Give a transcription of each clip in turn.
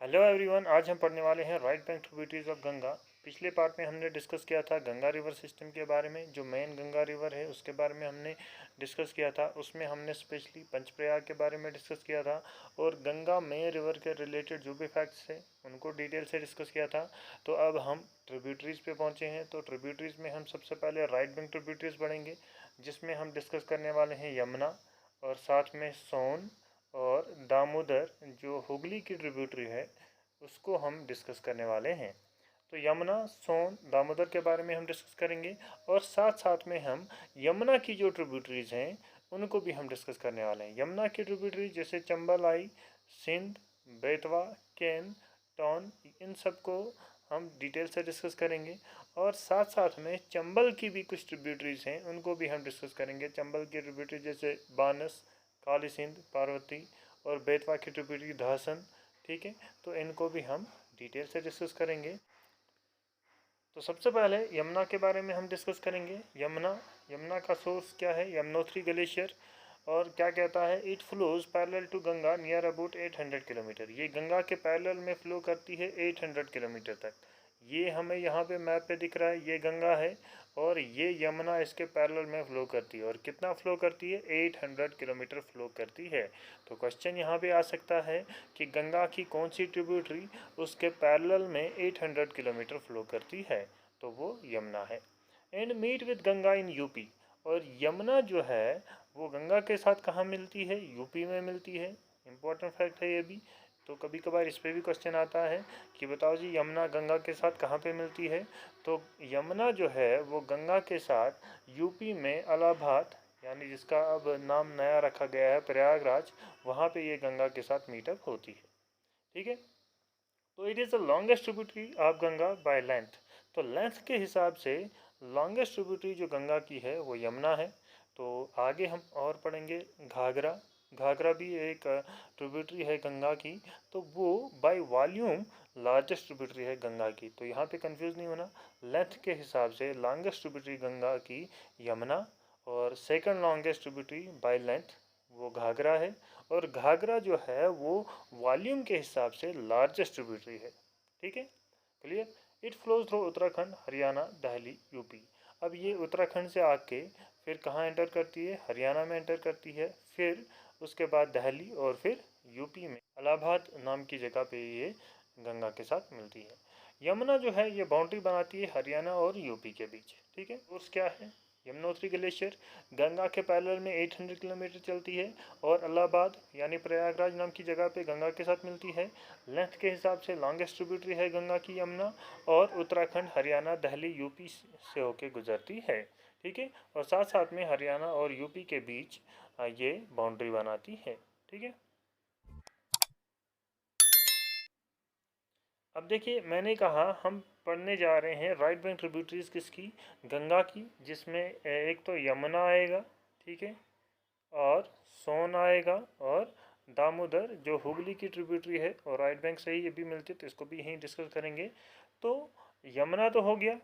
Hello everyone, आज हम पढ़ने वाले हैं right bank tributaries of Ganga. पिछले पार्ट में हमने डिस्कस किया था गंगा रिवर सिस्टम के बारे में। जो मेन गंगा रिवर है उसके बारे में हमने डिस्कस किया था। उसमें हमने स्पेशली पंचप्रयाग के बारे में डिस्कस किया था और गंगा मेन रिवर के रिलेटेड जो भी फैक्ट्स थे उनको डिटेल से डिस्कस किया था। तो अब हम ट्रिब्यूटरीज पे पहुँचे हैं। तो ट्रिब्यूटरीज में हम सबसे पहले राइट बैंक ट्रिब्यूटरीज पढ़ेंगे, जिसमें हम डिस्कस करने वाले हैं यमुना और साथ में सोन और दामोदर जो हुगली की ट्रिब्यूटरी है उसको हम डिस्कस करने वाले हैं। तो यमुना, सोन, दामोदर के बारे में हम डिस्कस करेंगे और साथ साथ में हम यमुना की जो ट्रिब्यूटरीज हैं उनको भी हम डिस्कस करने वाले हैं। यमुना की ट्रिब्यूटरी जैसे चंबल आई, सिंध, बेतवा, केन, टॉन, इन सब को हम डिटेल से डिस्कस करेंगे और साथ साथ में चंबल की भी कुछ ट्रिब्यूटरीज हैं उनको भी हम डिस्कस करेंगे। चंबल की ट्रिब्यूटरी जैसे बानस, काली सिंध, पार्वती और बेतवा की ट्रिब्यूटरी धासन। ठीक है, तो इनको भी हम डिटेल से डिस्कस करेंगे। तो सबसे पहले यमुना के बारे में हम डिस्कस करेंगे। यमुना का सोर्स क्या है? यमुनोत्री ग्लेशियर। और क्या कहता है? It flows parallel to Ganga near about 800 kilometre. ये गंगा के पैरेलल में फ्लो करती है 800 किलोमीटर तक। ये हमें यहाँ पे मैप पे दिख रहा है, ये गंगा है और ये यमुना इसके पैरेलल में फ़्लो करती है। और कितना फ़्लो करती है? 800 किलोमीटर फ़्लो करती है। तो क्वेश्चन यहाँ पे आ सकता है कि गंगा की कौन सी ट्रिब्यूटरी उसके पैरेलल में 800 किलोमीटर फ़्लो करती है? तो वो यमुना है। And meet with Ganga in UP. और यमुना जो है वो गंगा के साथ कहाँ मिलती है? यूपी में मिलती है। इम्पोर्टेंट फैक्ट है ये भी। तो कभी कभार इस पर भी क्वेश्चन आता है कि बताओ जी यमुना गंगा के साथ कहाँ पे मिलती है? तो यमुना जो है वो गंगा के साथ यूपी में इलाहाबाद, यानी जिसका अब नाम नया रखा गया है प्रयागराज, वहाँ पे ये गंगा के साथ मीटअप होती है। ठीक है, तो it is the longest tributary of Ganga by length. तो लेंथ के हिसाब से लॉन्गेस्ट ट्रिब्यूटरी जो गंगा की है वो यमुना है। तो आगे हम और पढ़ेंगे घाघरा। घाघरा भी एक ट्रिब्यूटरी है गंगा की, तो वो बाय वॉल्यूम लार्जेस्ट ट्रिब्यूटरी है गंगा की। तो यहाँ पे कंफ्यूज नहीं होना। लेंथ के हिसाब से लॉन्गेस्ट ट्रिब्यूटरी गंगा की यमुना और second longest tributary by length वो घाघरा है। और घाघरा जो है वो वॉल्यूम के हिसाब से लार्जेस्ट ट्रिब्यूटरी है। ठीक है, clear. It flows through Uttarakhand, Haryana, Delhi, UP. अब ये उत्तराखंड से आके फिर कहाँ एंटर करती है? हरियाणा में एंटर करती है, फिर उसके बाद दिल्ली और फिर यूपी में इलाहाबाद नाम की जगह पे ये गंगा के साथ मिलती है। यमुना जो है ये बाउंड्री बनाती है हरियाणा और यूपी के बीच। ठीक है, सोर्स क्या है? यमुनोत्री ग्लेशियर। गंगा के पैरेलल में 800 किलोमीटर चलती है और इलाहाबाद यानी प्रयागराज नाम की जगह पे गंगा के साथ मिलती है। लेंथ के हिसाब से लॉन्गेस्ट ट्रिब्यूटरी है गंगा की यमुना और उत्तराखंड, हरियाणा, दिल्ली, यूपी से होके गुजरती है। ठीक है, और साथ साथ में हरियाणा और यूपी के बीच ये बाउंड्री बनाती है। ठीक है, अब देखिए मैंने कहा हम पढ़ने जा रहे हैं राइट बैंक ट्रिब्यूटरीज किसकी? गंगा की, जिसमें एक तो यमुना आएगा, ठीक है, और सोन आएगा और दामोदर जो हुगली की ट्रिब्यूटरी है और राइट बैंक से ही ये भी मिलती है, तो इसको भी यहीं डिस्कस करेंगे। तो यमुना तो हो गया,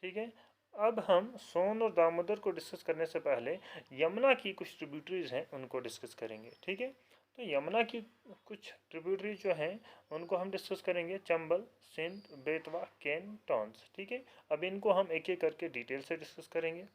ठीक है। अब हम सोन और दामोदर को डिस्कस करने से पहले यमुना की कुछ ट्रिब्यूटरीज हैं उनको डिस्कस करेंगे। ठीक है, तो यमुना की कुछ ट्रिब्यूटरी जो हैं उनको हम डिस्कस करेंगे। चंबल, सिंध, बेतवा, केन, टॉन्स। ठीक है, अब इनको हम एक एक करके डिटेल से डिस्कस करेंगे।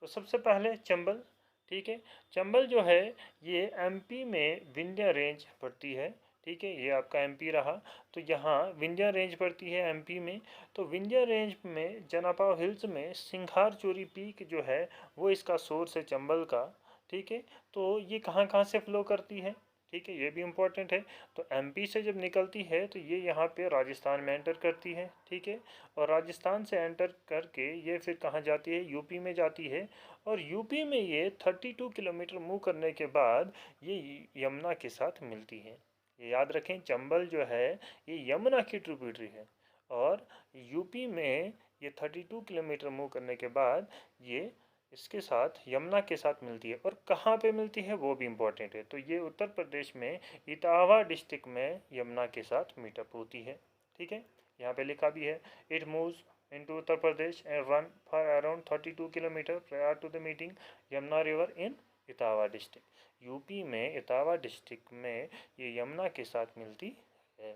तो सबसे पहले चंबल। ठीक है, चंबल जो है ये एमपी में विंध्य रेंज पड़ती है। ठीक है, ये आपका एमपी रहा। तो यहाँ विंध्य रेंज पड़ती है एमपी में। तो विंध्य रेंज में जनापाव हिल्स में सिंघार चोरी पीक जो है वो इसका सोर्स है चंबल का। ठीक है, तो ये कहाँ कहाँ से फ्लो करती है? ठीक है, ये भी इम्पोर्टेंट है। तो एमपी से जब निकलती है तो ये यहाँ पे राजस्थान में एंटर करती है। ठीक है, और राजस्थान से एंटर करके ये फिर कहाँ जाती है? यूपी में जाती है। और यूपी में ये 32 किलोमीटर मूव करने के बाद ये यमुना के साथ मिलती है। ये याद रखें, चंबल जो है ये यमुना की ट्रिब्यूटरी है और यूपी में ये 32 किलोमीटर मूव करने के बाद ये इसके साथ यमुना के साथ मिलती है। और कहाँ पे मिलती है वो भी इम्पोर्टेंट है। तो ये उत्तर प्रदेश में इटावा डिस्ट्रिक्ट में यमुना के साथ मीटअप होती है। ठीक है, यहाँ पे लिखा भी है, it moves into Uttar Pradesh and run for around 32 kilometre prior to the meeting Yamuna river in Etawah district. UP में इटावा डिस्ट्रिक्ट में ये यमुना के साथ मिलती है।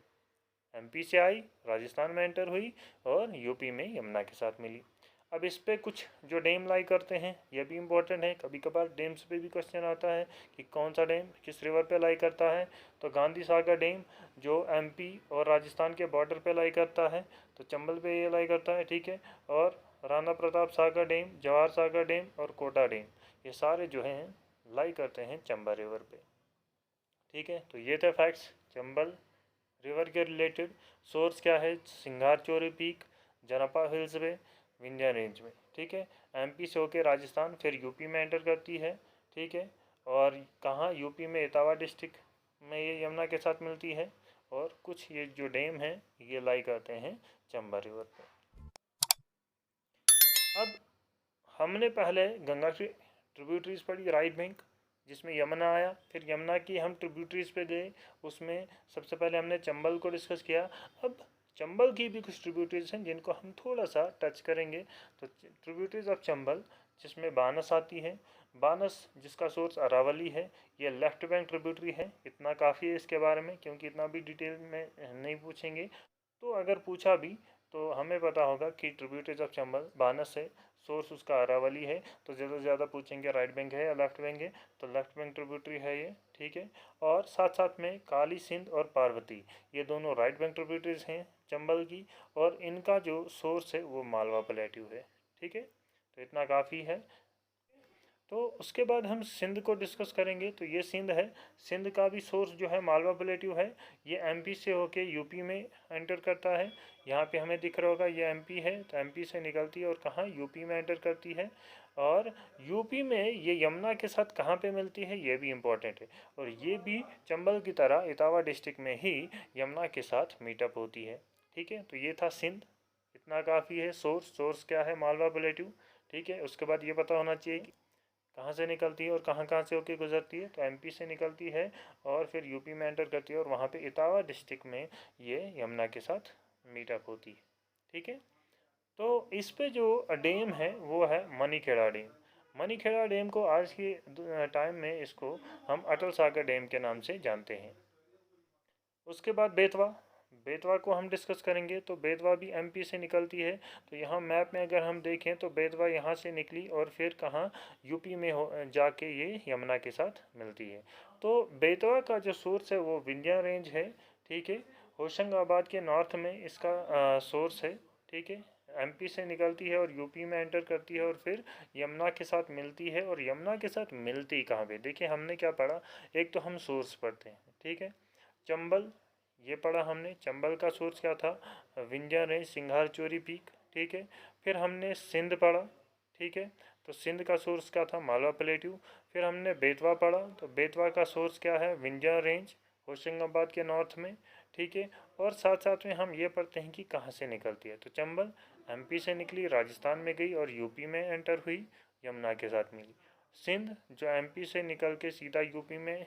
एमपी से आई, राजस्थान में एंटर हुई और यूपी में यमुना के साथ मिली। अब इस पे कुछ जो डैम लाई करते हैं ये भी इम्पोर्टेंट है। कभी कभार डैम्स पे भी क्वेश्चन आता है कि कौन सा डैम किस रिवर पे लाई करता है। तो गांधी सागर डैम जो एमपी और राजस्थान के बॉर्डर पे लाई करता है, तो चंबल पे ये लाई करता है, ठीक है। और राणा प्रताप सागर डैम, जवाहर सागर डैम और कोटा डैम, ये सारे जो हैं लाई करते हैं चंबल रिवर पे, ठीक है। तो ये थे फैक्ट्स चंबल रिवर के रिलेटेड। सोर्स क्या है, सिंगारचोरी पीक, जनपा हिल्स में, विंध्या रेंज में, ठीक है। एमपी से होकर राजस्थान फिर यूपी में एंटर करती है, ठीक है। और कहाँ, यूपी में इटावा डिस्ट्रिक्ट में ये यमुना के साथ मिलती है। और कुछ ये जो डैम हैं ये लाई करते हैं चंबा रिवर पे। अब हमने पहले गंगा की ट्रिब्यूटरीज पढ़ी, राइट बैंक जिसमें यमुना आया, फिर यमुना की हम ट्रिब्यूटरीज पे गए, उसमें सबसे पहले हमने चंबल को डिस्कस किया। अब चंबल की भी कुछ ट्रिब्यूटरीज हैं जिनको हम थोड़ा सा टच करेंगे। तो ट्रिब्यूटरीज ऑफ चंबल जिसमें बानस आती है, बानस जिसका सोर्स अरावली है, ये लेफ्ट बैंक ट्रिब्यूटरी है। इतना काफ़ी है इसके बारे में, क्योंकि इतना भी डिटेल में नहीं पूछेंगे। तो अगर पूछा भी तो हमें पता होगा कि ट्रिब्यूटरीज ऑफ चंबल बानस है, सोर्स उसका अरावली है। तो ज़्यादा से ज़्यादा पूछेंगे राइट बैंक है या लेफ्ट बैंक है, तो लेफ्ट बैंक ट्रिब्यूटरी है ये, ठीक है। और साथ साथ में काली सिंध और पार्वती, ये दोनों राइट बैंक ट्रिब्यूटरीज हैं चंबल की, और इनका जो सोर्स है वो मालवा प्लेट्यू है, ठीक है। तो इतना काफ़ी है। तो उसके बाद हम सिंध को डिस्कस करेंगे। तो ये सिंध है, सिंध का भी सोर्स जो है मालवा प्लेट्यू है। ये एमपी से होके यूपी में एंटर करता है। यहाँ पे हमें दिख रहा होगा ये एमपी है, तो एमपी से निकलती है और कहाँ, यूपी में एंटर करती है। और यूपी में ये यमुना के साथ कहाँ पे मिलती है ये भी इम्पोर्टेंट है। और ये भी चंबल की तरह इटावा डिस्ट्रिक्ट में ही यमुना के साथ मीटअप होती है, ठीक है। तो ये था सिंध, इतना काफ़ी है। सोर्स क्या है, मालवा प्लेट्यू, ठीक है। उसके बाद ये पता होना चाहिए कि कहाँ से निकलती है और कहाँ कहाँ से होकर गुजरती है। तो एमपी से निकलती है और फिर यूपी में एंटर करती है, और वहाँ पे इटावा डिस्ट्रिक्ट में ये यमुना के साथ मीटअप होती है, ठीक है। तो इस पे जो डैम है वो है मनीखेड़ा डैम। मनीखेड़ा डैम को आज के टाइम में इसको हम अटल सागर डैम के नाम से जानते हैं। उसके बाद बेतवा, बेतवा को हम डिस्कस करेंगे। तो बेतवा भी एमपी से निकलती है। तो यहाँ मैप में अगर हम देखें तो बेतवा यहाँ से निकली और फिर कहाँ, यूपी में हो जाके ये यमुना के साथ मिलती है। तो बेतवा का जो सोर्स है वो विंध्या रेंज है, ठीक है। होशंगाबाद के नॉर्थ में इसका सोर्स है, ठीक है। एमपी से निकलती है और यूपी में एंटर करती है और फिर यमुना के साथ मिलती है। और यमुना के साथ मिलती कहाँ पे, देखिए हमने क्या पढ़ा, एक तो हम सोर्स पढ़ते हैं, ठीक है। चंबल ये पढ़ा हमने, चंबल का सोर्स क्या था, विंध्या रेंज, सिंघारचोरी पीक, ठीक है। फिर हमने सिंध पढ़ा, ठीक है। तो सिंध का सोर्स क्या था, मालवा प्लेट्यू। फिर हमने बेतवा पढ़ा, तो बेतवा का सोर्स क्या है, विंध्या रेंज, होशंगाबाद के नॉर्थ में, ठीक है। और साथ साथ में हम ये पढ़ते हैं कि कहाँ से निकलती है। तो चंबल एमपी से निकली, राजस्थान में गई और यूपी में एंटर हुई, यमुना के साथ मिली। सिंध जो एमपी से निकल के सीधा यूपी में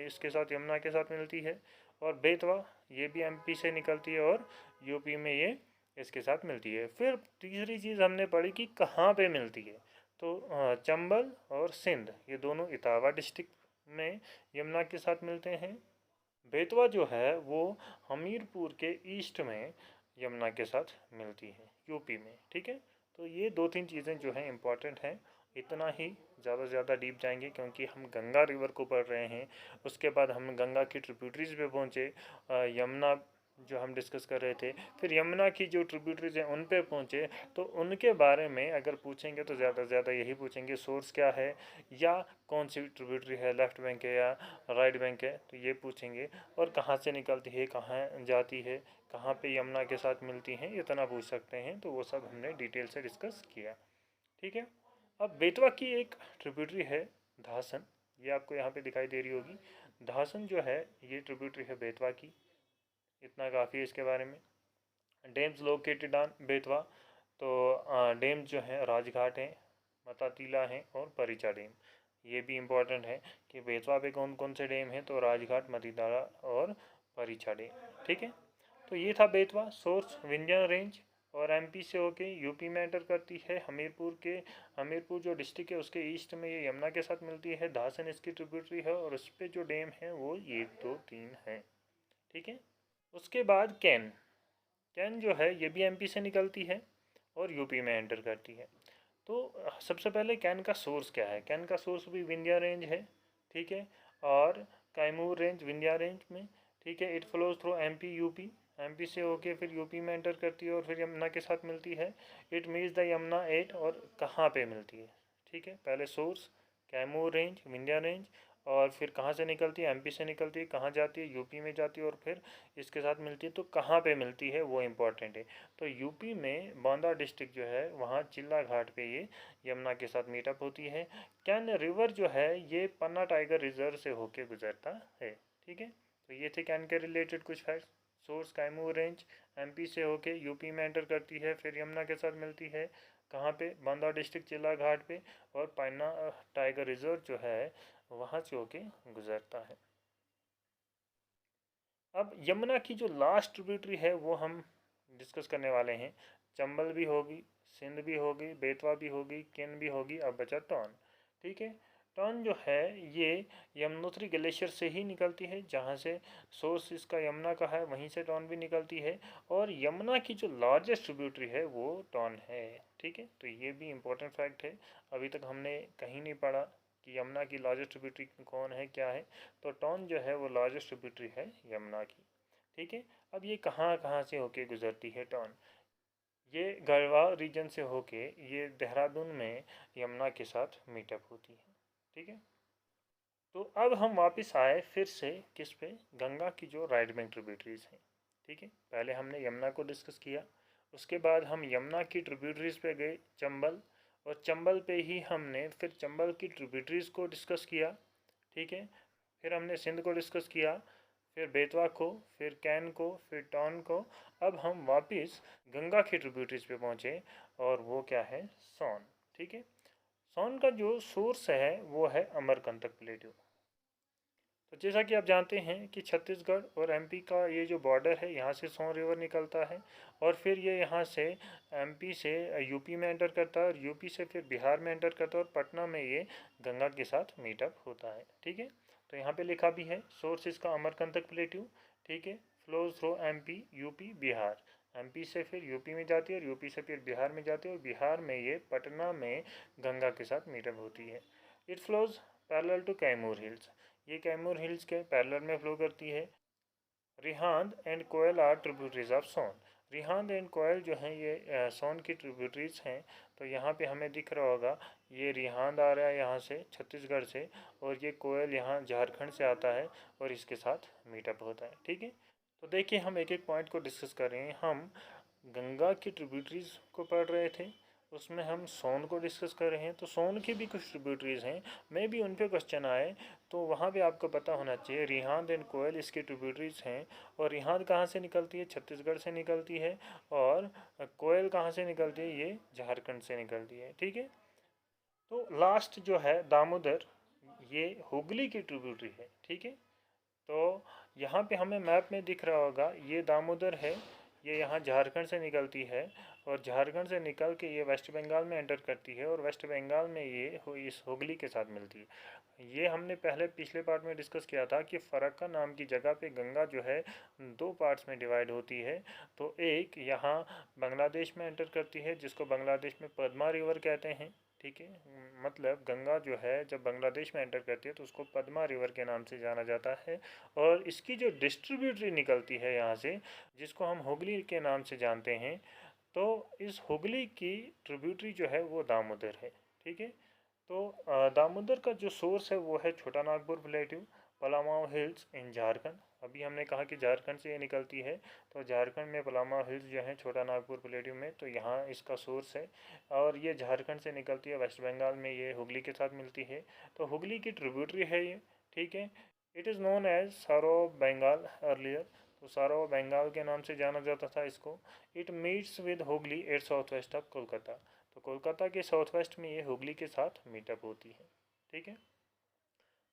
इसके साथ यमुना के साथ मिलती है। और बेतवा ये भी एमपी से निकलती है और यूपी में ये इसके साथ मिलती है। फिर तीसरी चीज़ हमने पढ़ी कि कहाँ पे मिलती है। तो चंबल और सिंध ये दोनों इटावा डिस्ट्रिक्ट में यमुना के साथ मिलते हैं। बेतवा जो है वो हमीरपुर के ईस्ट में यमुना के साथ मिलती है, यूपी में, ठीक है। तो ये दो तीन चीज़ें जो हैं इम्पॉर्टेंट हैं। इतना ही, ज़्यादा से ज़्यादा डीप जाएंगे क्योंकि हम गंगा रिवर को पढ़ रहे हैं। उसके बाद हम गंगा की ट्रिब्यूटरीज पे पहुँचे, यमुना जो हम डिस्कस कर रहे थे, फिर यमुना की जो ट्रिब्यूटरीज हैं उन पे पहुँचे। तो उनके बारे में अगर पूछेंगे तो ज़्यादा से ज़्यादा यही पूछेंगे, सोर्स क्या है या कौन सी ट्रिब्यूटरी है, लेफ्ट बैंक है या राइट बैंक है, तो ये पूछेंगे। और कहाँ से निकलती है, कहाँ जाती है, कहाँ पे यमुना के साथ मिलती हैं, इतना पूछ सकते हैं। तो वो सब हमने डिटेल से डिस्कस किया, ठीक है। अब बेतवा की एक ट्रिब्यूटरी है धासन, ये आपको यहाँ पे दिखाई दे रही होगी। धासन जो है ये ट्रिब्यूटरी है बेतवा की, इतना काफ़ी है इसके बारे में। डैम्स लोकेटेड ऑन बेतवा, तो डैम जो है राजघाट हैं, मतातीला हैं और परिचा डैम। ये भी इम्पोर्टेंट है कि बेतवा पे कौन कौन से डैम हैं, तो राजघाट, मतीताला और परिचा डैम, ठीक है। तो ये था बेतवा। सोर्स विंध्या रेंज और एमपी से होके यूपी में एंटर करती है। हमीरपुर जो डिस्ट्रिक्ट है उसके ईस्ट में ये यमुना के साथ मिलती है। धासन इसकी ट्रिब्यूटरी है और उस पर जो डैम है वो 1 2 3 है, ठीक है। उसके बाद कैन जो है ये भी एमपी से निकलती है और यूपी में एंटर करती है। तो सबसे पहले कैन का सोर्स क्या है? कैन का सोर्स भी विंध्या रेंज है, ठीक है, और कैमूर रेंज विंध्या रेंज में, ठीक है। It flows through MP UP, MP से होके फिर यूपी में एंटर करती है और फिर यमुना के साथ मिलती है। It means the Yamuna at, और कहाँ पे मिलती है, ठीक है। पहले source Kaimur range Vindhya range, और फिर कहाँ से निकलती है? एमपी से निकलती है, कहाँ जाती है? यूपी में जाती है और फिर इसके साथ मिलती है। तो कहाँ पे मिलती है वो इम्पोर्टेंट है। तो यूपी में बांदा डिस्ट्रिक्ट जो है वहाँ चिल्ला घाट पे ये यमुना के साथ मीटअप होती है। कैन रिवर जो है ये पन्ना टाइगर रिजर्व से होके गुजरता है, ठीक है। तो ये थे कैन के रिलेटेड कुछ facts. Source Kaimur range, MP से होके यूपी में एंटर करती है, फिर यमुना के साथ मिलती है कहाँ पे? बांदा डिस्ट्रिक्ट चिल्ला घाट पे, और पन्ना टाइगर रिजर्व जो है वहाँ से होके गुजरता है। अब यमुना की जो लास्ट ट्रिब्यूटरी है वो हम डिस्कस करने वाले हैं। चंबल भी होगी, सिंध भी होगी, बेतवा भी होगी, केन भी होगी, अब बचा टॉन, ठीक है। टॉन जो है ये यमुनोत्री ग्लेशियर से ही निकलती है, जहाँ से सोर्स इसका यमुना का है वहीं से टॉन भी निकलती है, और यमुना की जो लार्जेस्ट ट्रिब्यूटरी है वो टॉन है, ठीक है। तो ये भी इम्पोर्टेंट फैक्ट है, अभी तक हमने कहीं नहीं पढ़ा कि यमुना की लार्जेस्ट ट्रिब्यूटरी कौन है, क्या है। तो टॉन जो है वो लार्जेस्ट ट्रिब्यूटरी है यमुना की, ठीक है। अब ये कहाँ कहाँ से होके गुजरती है टॉन? ये गढ़वाल रीजन से होके ये देहरादून में यमुना के साथ मीटअप होती है, ठीक है। तो अब हम वापस आए फिर से किस पे? गंगा की जो राइट बैंक ट्रिब्यूटरीज हैं, ठीक है। पहले हमने यमुना को डिस्कस किया, उसके बाद हम यमुना की ट्रिब्यूटरीज पे गए चंबल, और चंबल पे ही हमने फिर चंबल की ट्रिब्यूटरीज को डिस्कस किया, ठीक है। फिर हमने सिंध को डिस्कस किया, फिर बेतवा को, फिर कैन को, फिर टॉन को। अब हम वापस गंगा की ट्रिब्यूटरीज पे पहुँचे, और वो क्या है? सोन, ठीक है। सोन का जो सोर्स है वो है अमरकंटक प्लेट्यू। तो जैसा कि आप जानते हैं कि छत्तीसगढ़ और एमपी का ये जो बॉर्डर है, यहाँ से सोन रिवर निकलता है, और फिर ये यहाँ से एमपी से यूपी में एंटर करता है, और यूपी से फिर बिहार में एंटर करता है, और पटना में ये गंगा के साथ मीटअप होता है, ठीक है। तो यहाँ पे लिखा भी है सोर्स इसका अमरकंटक प्लेट्यू, ठीक है। Flows through MP UP Bihar, MP से फिर यूपी में जाती है, और यूपी से फिर बिहार में जाती है, और बिहार में ये पटना में गंगा के साथ मीटअप होती है। It flows parallel to Kaimur hills, ये कैमूर हिल्स के पैरेलल में फ्लो करती है। Rihand and Koel are tributaries of Son, Rihand and Koel जो हैं ये सोन की ट्रिब्यूटरीज हैं। तो यहाँ पे हमें दिख रहा होगा ये रिहांद आ रहा है यहाँ से छत्तीसगढ़ से, और ये कोयल यहाँ झारखंड से आता है और इसके साथ मीटअप होता है, ठीक है। तो देखिए हम एक एक पॉइंट को डिस्कस कर रहे हैं। हम गंगा की ट्रिब्यूटरीज को पढ़ रहे थे, उसमें हम सोन को डिस्कस कर रहे हैं। तो सोन की भी कुछ ट्रिब्यूटरीज हैं, मे भी उन पे क्वेश्चन आए, तो वहाँ भी आपको पता होना चाहिए। रिहांद एंड कोयल इसकी ट्रिब्यूटरीज हैं, और रिहांद कहाँ से निकलती है? छत्तीसगढ़ से निकलती है, और कोयल कहाँ से निकलती है? ये झारखंड से निकलती है, ठीक है। तो लास्ट जो है दामोदर, ये हुगली की ट्रिब्यूटरी है, ठीक है। तो यहाँ पे हमें मैप में दिख रहा होगा ये दामोदर है, ये यहाँ झारखंड से निकलती है, और झारखंड से निकल के ये वेस्ट बंगाल में एंटर करती है, और वेस्ट बंगाल में ये इस हुगली के साथ मिलती है। ये हमने पहले पिछले पार्ट में डिस्कस किया था कि फरक्का नाम की जगह पे गंगा जो है दो पार्ट्स में डिवाइड होती है। तो एक यहाँ बांग्लादेश में एंटर करती है, जिसको बांग्लादेश में पद्मा रिवर कहते हैं, ठीक है। मतलब गंगा जो है जब बांग्लादेश में एंटर करती है तो उसको पद्मा रिवर के नाम से जाना जाता है, और इसकी जो डिस्ट्रीब्यूटरी निकलती है यहाँ से, जिसको हम हुगली के नाम से जानते हैं, तो इस हुगली की ट्रिब्यूटरी जो है वो दामोदर है, ठीक है। तो दामोदर का जो सोर्स है वो है छोटा नागपुर प्लेट्यू, पलामाऊ हिल्स इन झारखंड। अभी हमने कहा कि झारखंड से ये निकलती है, तो झारखंड में पलामाऊ हिल्स जो है छोटा नागपुर प्लेट्यू में, तो यहाँ इसका सोर्स है, और ये झारखंड से निकलती है, वेस्ट बंगाल में ये हुगली के साथ मिलती है। तो हुगली की ट्रिब्यूटरी है ये, ठीक है। इट इज़ नोन एज सारो बंगाल अर्लियर, तो सारो बंगाल के नाम से जाना जाता था इसको। It meets with Hugli at south west of Kolkata, तो कोलकाता के साउथ वेस्ट में ये हुगली के साथ मीटअप होती है, ठीक है।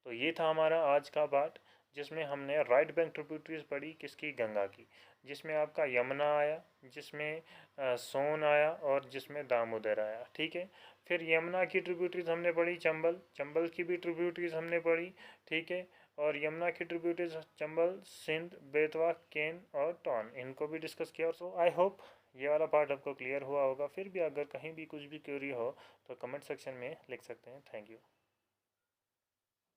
तो ये था हमारा आज का पार्ट, जिसमें हमने राइट बैंक ट्रिब्यूटरीज पढ़ी किसकी? गंगा की, जिसमें आपका यमुना आया, जिसमें सोन आया, और जिसमें दामोदर आया, ठीक है। फिर यमुना की ट्रिब्यूटरीज हमने पढ़ी चंबल, चंबल की भी ट्रिब्यूटरीज हमने पढ़ी, ठीक है। और यमुना की ट्रिब्यूटरीज चंबल, सिंध, बेतवा, केन और टॉन, इनको भी डिस्कस किया। सो आई होप ये वाला पार्ट आपको क्लियर हुआ होगा। फिर भी अगर कहीं भी कुछ भी क्वेरी हो तो कमेंट सेक्शन में लिख सकते हैं। Thank you.